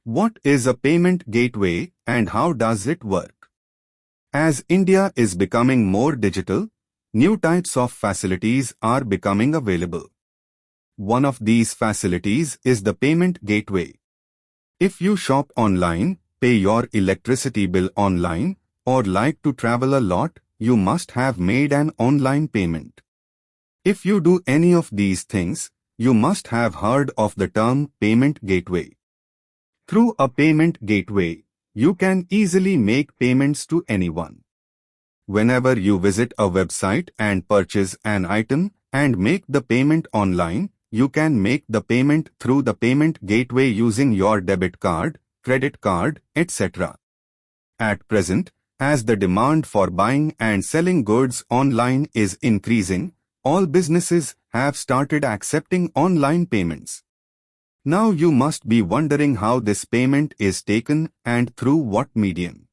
What is a payment gateway and how does it work? As India is becoming more digital, new types of facilities are becoming available. One of these facilities is the payment gateway. If you shop online, pay your electricity bill online, or like to travel a lot, you must have made an online payment. If you do any of these things, you must have heard of the term payment gateway. Through a payment gateway, you can easily make payments to anyone. Whenever you visit a website and purchase an item and make the payment online, you can make the payment through the payment gateway using your debit card, credit card, etc. At present, as the demand for buying and selling goods online is increasing, all businesses have started accepting online payments. Now you must be wondering how this payment is taken and through what medium.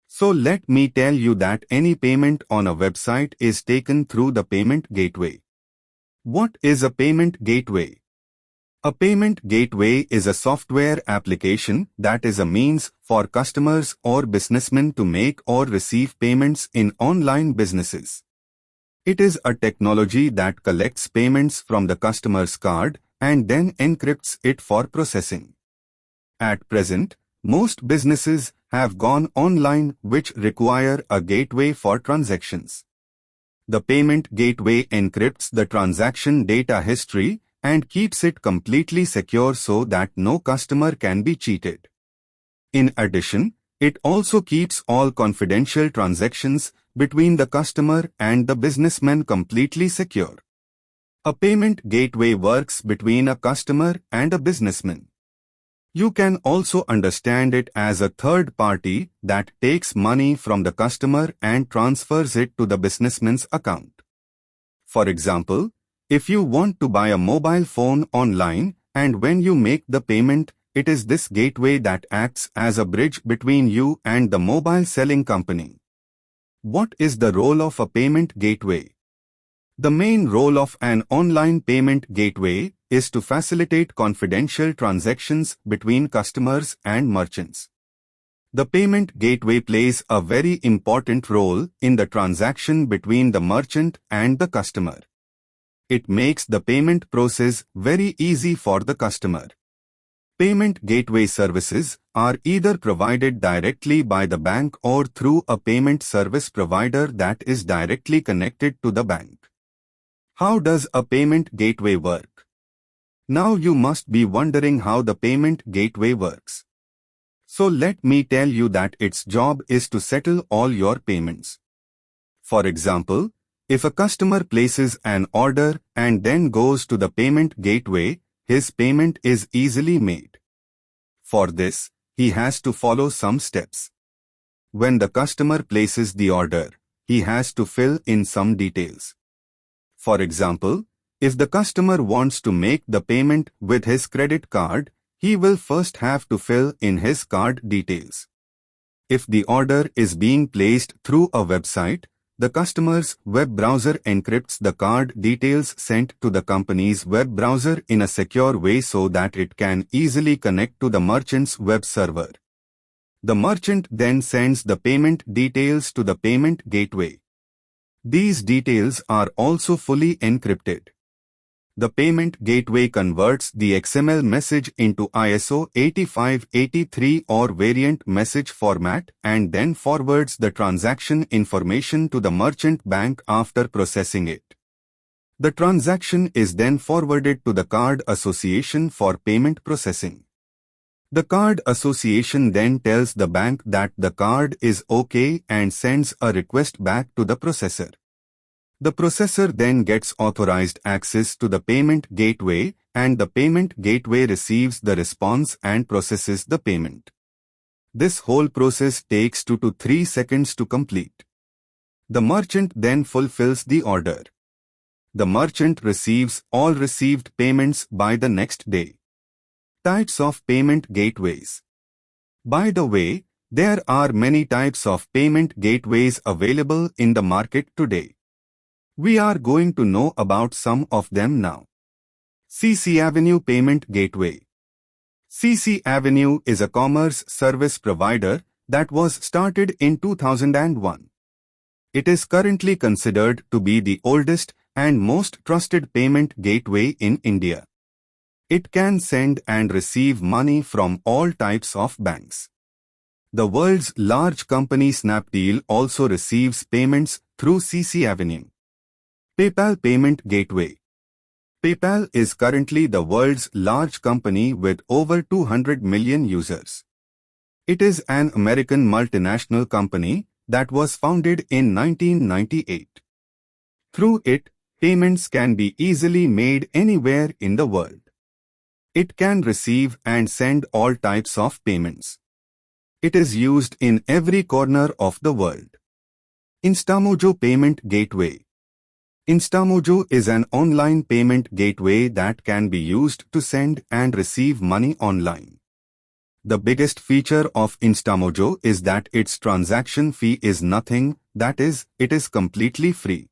So let me tell you that any payment on a website is taken through the payment gateway. What is a payment gateway? A payment gateway is a software application that is a means for customers or businessmen to make or receive payments in online businesses. It is a technology that collects payments from the customer's card and then encrypts it for processing. At present, most businesses have gone online which require a gateway for transactions. The payment gateway encrypts the transaction data history and keeps it completely secure so that no customer can be cheated. In addition, it also keeps all confidential transactions between the customer and the businessman completely secure. A payment gateway works between a customer and a businessman. You can also understand it as a third party that takes money from the customer and transfers it to the businessman's account. For example, if you want to buy a mobile phone online and when you make the payment, it is this gateway that acts as a bridge between you and the mobile selling company. What is the role of a payment gateway? The main role of an online payment gateway is to facilitate confidential transactions between customers and merchants. The payment gateway plays a very important role in the transaction between the merchant and the customer. It makes the payment process very easy for the customer. Payment gateway services are either provided directly by the bank or through a payment service provider that is directly connected to the bank. How does a payment gateway work? Now you must be wondering how the payment gateway works. So let me tell you that its job is to settle all your payments. For example, if a customer places an order and then goes to the payment gateway, his payment is easily made. For this, he has to follow some steps. When the customer places the order, he has to fill in some details. For example, if the customer wants to make the payment with his credit card, he will first have to fill in his card details. If the order is being placed through a website, the customer's web browser encrypts the card details sent to the company's web browser in a secure way so that it can easily connect to the merchant's web server. The merchant then sends the payment details to the payment gateway. These details are also fully encrypted. The payment gateway converts the XML message into ISO 8583 or variant message format and then forwards the transaction information to the merchant bank after processing it. The transaction is then forwarded to the card association for payment processing. The card association then tells the bank that the card is okay and sends a request back to the processor. The processor then gets authorized access to the payment gateway and the payment gateway receives the response and processes the payment. This whole process takes 2 to 3 seconds to complete. The merchant then fulfills the order. The merchant receives all received payments by the next day. Types of payment gateways. By the way, there are many types of payment gateways available in the market today. We are going to know about some of them now. CC Avenue Payment Gateway. CC Avenue is a commerce service provider that was started in 2001. It is currently considered to be the oldest and most trusted payment gateway in India. It can send and receive money from all types of banks. The world's large company Snapdeal also receives payments through CC Avenue. PayPal Payment Gateway. PayPal is currently the world's large company with over 200 million users. It is an American multinational company that was founded in 1998. Through it, payments can be easily made anywhere in the world. It can receive and send all types of payments. It is used in every corner of the world. Instamojo Payment Gateway. Instamojo is an online payment gateway that can be used to send and receive money online. The biggest feature of Instamojo is that its transaction fee is nothing, that is, it is completely free.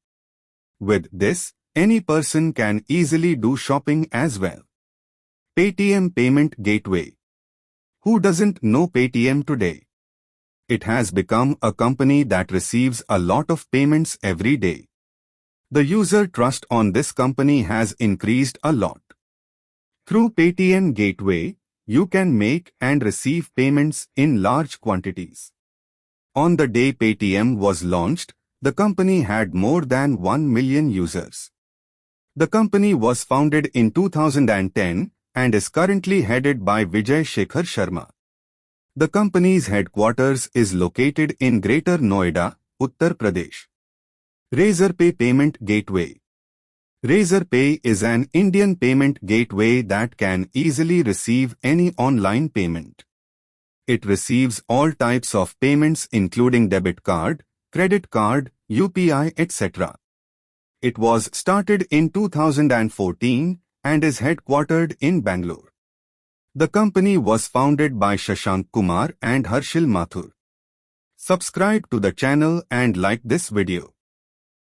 With this, any person can easily do shopping as well. Paytm Payment Gateway. Who doesn't know Paytm today? It has become a company that receives a lot of payments every day. The user trust on this company has increased a lot. Through Paytm Gateway, you can make and receive payments in large quantities. On the day Paytm was launched, the company had more than 1 million users. The company was founded in 2010 and is currently headed by Vijay Shekhar Sharma. The company's headquarters is located in Greater Noida, Uttar Pradesh. Razorpay Payment Gateway. Razorpay is an Indian payment gateway that can easily receive any online payment. It receives all types of payments including debit card, credit card, UPI, etc. It was started in 2014 and is headquartered in Bangalore. The company was founded by Shashank Kumar and Harshil Mathur. Subscribe to the channel and like this video.